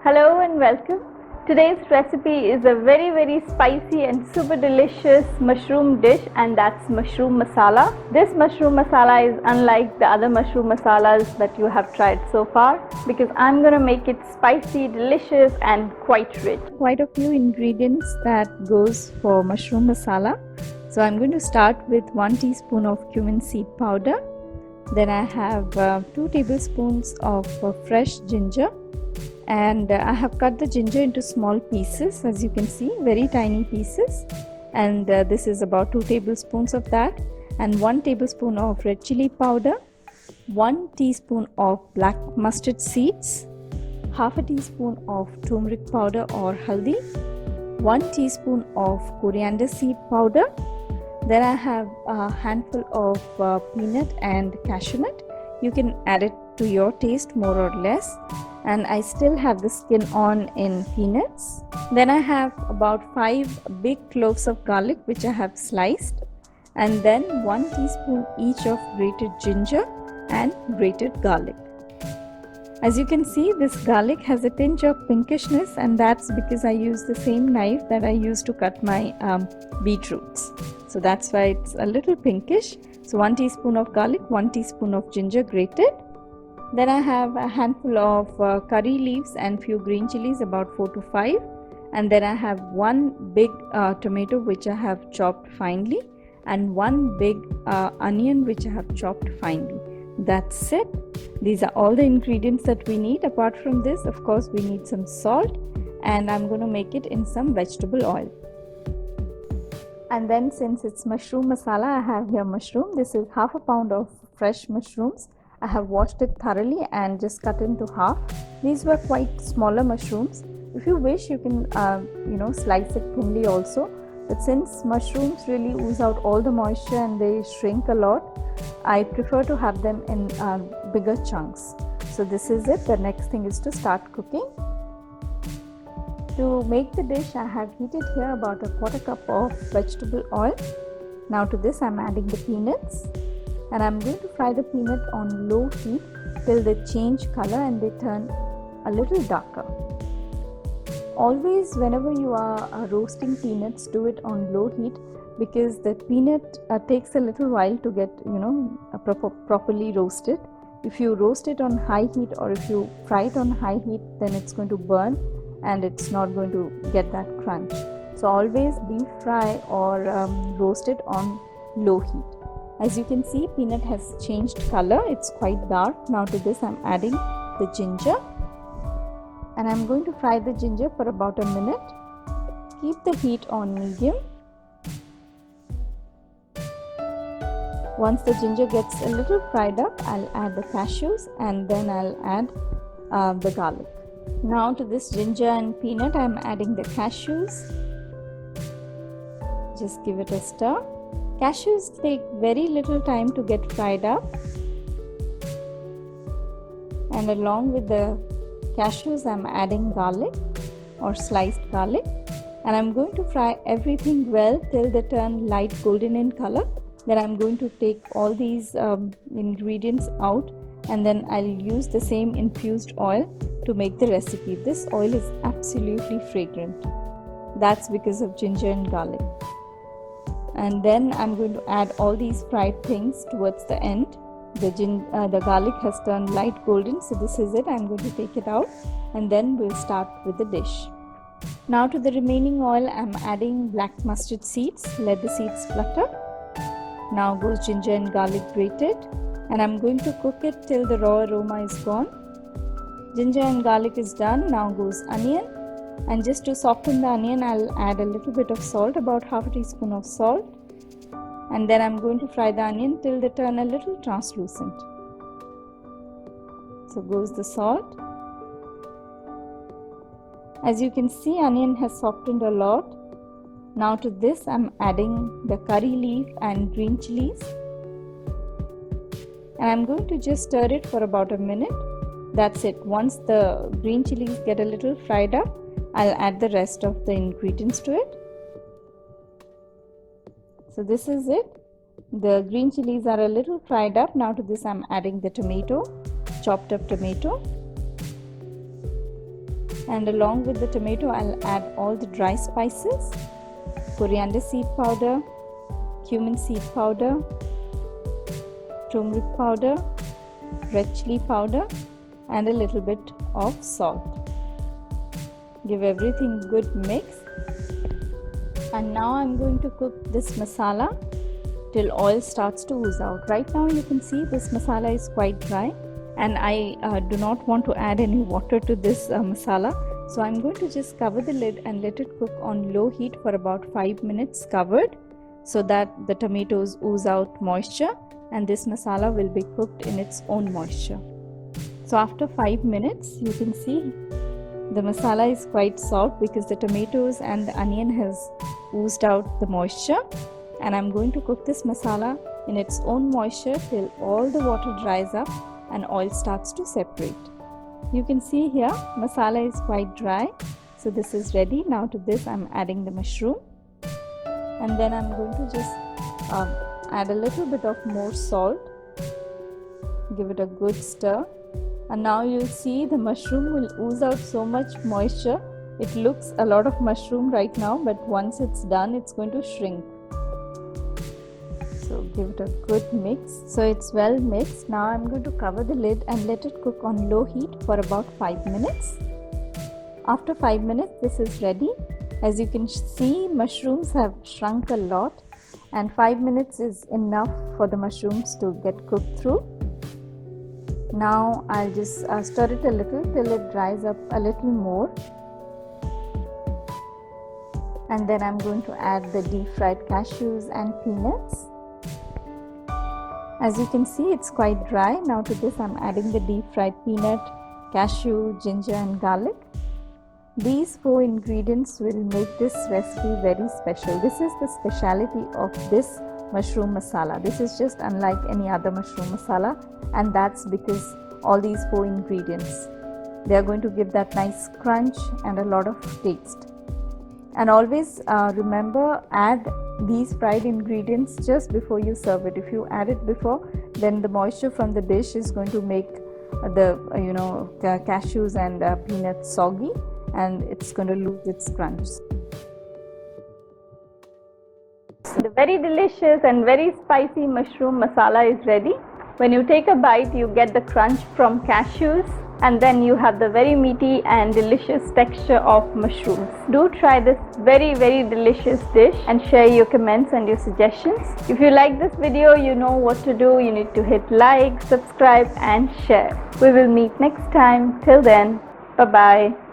Hello and welcome. Today's recipe is a very spicy and super delicious mushroom dish, and that's mushroom masala. This mushroom masala is unlike the other mushroom masalas that you have tried so far because I'm going to make it spicy, delicious and quite rich. Quite a few ingredients that goes for mushroom masala. So I'm going to start with 1 teaspoon of cumin seed powder. Then I have 2 tablespoons of fresh ginger, and I have cut the ginger into small pieces, as you can see, very tiny pieces, and this is about 2 tablespoons of that, and 1 tablespoon of red chili powder, 1 teaspoon of black mustard seeds, half a teaspoon of turmeric powder or haldi, 1 teaspoon of coriander seed powder. Then I have a handful of peanut and cashew nut. You can add it to your taste more or less, and I still have the skin on in peanuts. Then I have about 5 big cloves of garlic which I have sliced, and then 1 teaspoon each of grated ginger and grated garlic. As you can see, this garlic has a tinge of pinkishness, and that's because I use the same knife that I use to cut my beetroots. So that's why it's a little pinkish. So 1 teaspoon of garlic, 1 teaspoon of ginger grated. Then I have a handful of curry leaves and few green chilies, about 4 to 5. And then I have 1 big tomato which I have chopped finely, and 1 big onion which I have chopped finely. That's it. These are all the ingredients that we need. Apart from this, of course, we need some salt, and I'm going to make it in some vegetable oil. And then, since it's mushroom masala, I have here mushroom. This is half a pound of fresh mushrooms. I have washed it thoroughly and just cut into half. These were quite smaller mushrooms. If you wish, you can slice it thinly also. But since mushrooms really ooze out all the moisture and they shrink a lot, I prefer to have them in bigger chunks. So this is it. The next thing is to start cooking. To make the dish, I have heated here about a quarter cup of vegetable oil. Now to this, I'm adding the peanuts, and I'm going to fry the peanut on low heat till they change color and they turn a little darker. Always, whenever you are roasting peanuts, do it on low heat, because the peanut takes a little while to get properly roasted. If you roast it on high heat, or if you fry it on high heat, then it's going to burn and it's not going to get that crunch. So always deep fry or roast it on low heat. As you can see, peanut has changed color. It's quite dark. Now to this, I'm adding the ginger, and I'm going to fry the ginger for about a minute. Keep the heat on medium. Once the ginger gets a little fried up, I'll add the cashews, and then I'll add the garlic. Now to this ginger and peanut, I'm adding the cashews. Just give it a stir. Cashews take very little time to get fried up, and along with the cashews, I'm adding garlic or sliced garlic, and I'm going to fry everything well till they turn light golden in color. Then I'm going to take all these ingredients out, and then I'll use the same infused oil to make the recipe. This oil is absolutely fragrant. That's because of ginger and garlic. And then I'm going to add all these fried things towards the end. The garlic has turned light golden, so this is it. I'm going to take it out, and then we'll start with the dish. Now to the remaining oil, I'm adding black mustard seeds. Let the seeds flutter. Now goes ginger and garlic grated, and I'm going to cook it till the raw aroma is gone. Ginger and garlic is done. Now goes onion, and just to soften the onion, I'll add a little bit of salt, about half a teaspoon of salt, and then I'm going to fry the onion till they turn a little translucent. So goes the salt. As you can see, onion has softened a lot. Now to this, I'm adding the curry leaf and green chilies, and I'm going to just stir it for about a minute. That's it. Once the green chilies get a little fried up, I'll add the rest of the ingredients to it. So this is it. The green chilies are a little fried up. Now to this, I'm adding the tomato, chopped up tomato. and along with the tomato I'll add all the dry spices, coriander seed powder, cumin seed powder, turmeric powder, red chili powder, and a little bit of salt. Give everything good mix, and now I'm going to cook this masala till oil starts to ooze out. Right now you can see this masala is quite dry, and I do not want to add any water to this masala, so I'm going to just cover the lid and let it cook on low heat for about 5 minutes covered, so that the tomatoes ooze out moisture and this masala will be cooked in its own moisture. So after 5 minutes you can see the masala is quite soft because the tomatoes and the onion has oozed out the moisture, and I'm going to cook this masala in its own moisture till all the water dries up and oil starts to separate. You can see here masala is quite dry, so this is ready. Now to this I'm adding the mushroom, and then I'm going to just add a little bit of more salt, give it a good stir, and now you'll see the mushroom will ooze out so much moisture. It looks a lot of mushroom right now, but once it's done it's going to shrink. So give it a good mix. So it's well mixed. Now I'm going to cover the lid and let it cook on low heat for about 5 minutes. After 5 minutes this is ready. As you can see, mushrooms have shrunk a lot, and 5 minutes is enough for the mushrooms to get cooked through. Now I'll just stir it a little till it dries up a little more, and then I'm going to add the deep fried cashews and peanuts. As you can see, it's quite dry. Now to this I'm adding the deep fried peanut, cashew, ginger and garlic. These 4 ingredients will make this recipe very special. This is the speciality of this mushroom masala. This is just unlike any other mushroom masala, and that's because all these 4 ingredients, they are going to give that nice crunch and a lot of taste. And always remember, add these fried ingredients just before you serve it. If you add it before, then the moisture from the dish is going to make the cashews and peanuts soggy, and it's going to lose its crunch. The very delicious and very spicy mushroom masala is ready. When you take a bite, you get the crunch from cashews, and then you have the very meaty and delicious texture of mushrooms. Do try this very delicious dish and share your comments and your suggestions. If you like this video, you know what to do. You need to hit like, subscribe and share. We will meet next time. Till then, bye bye.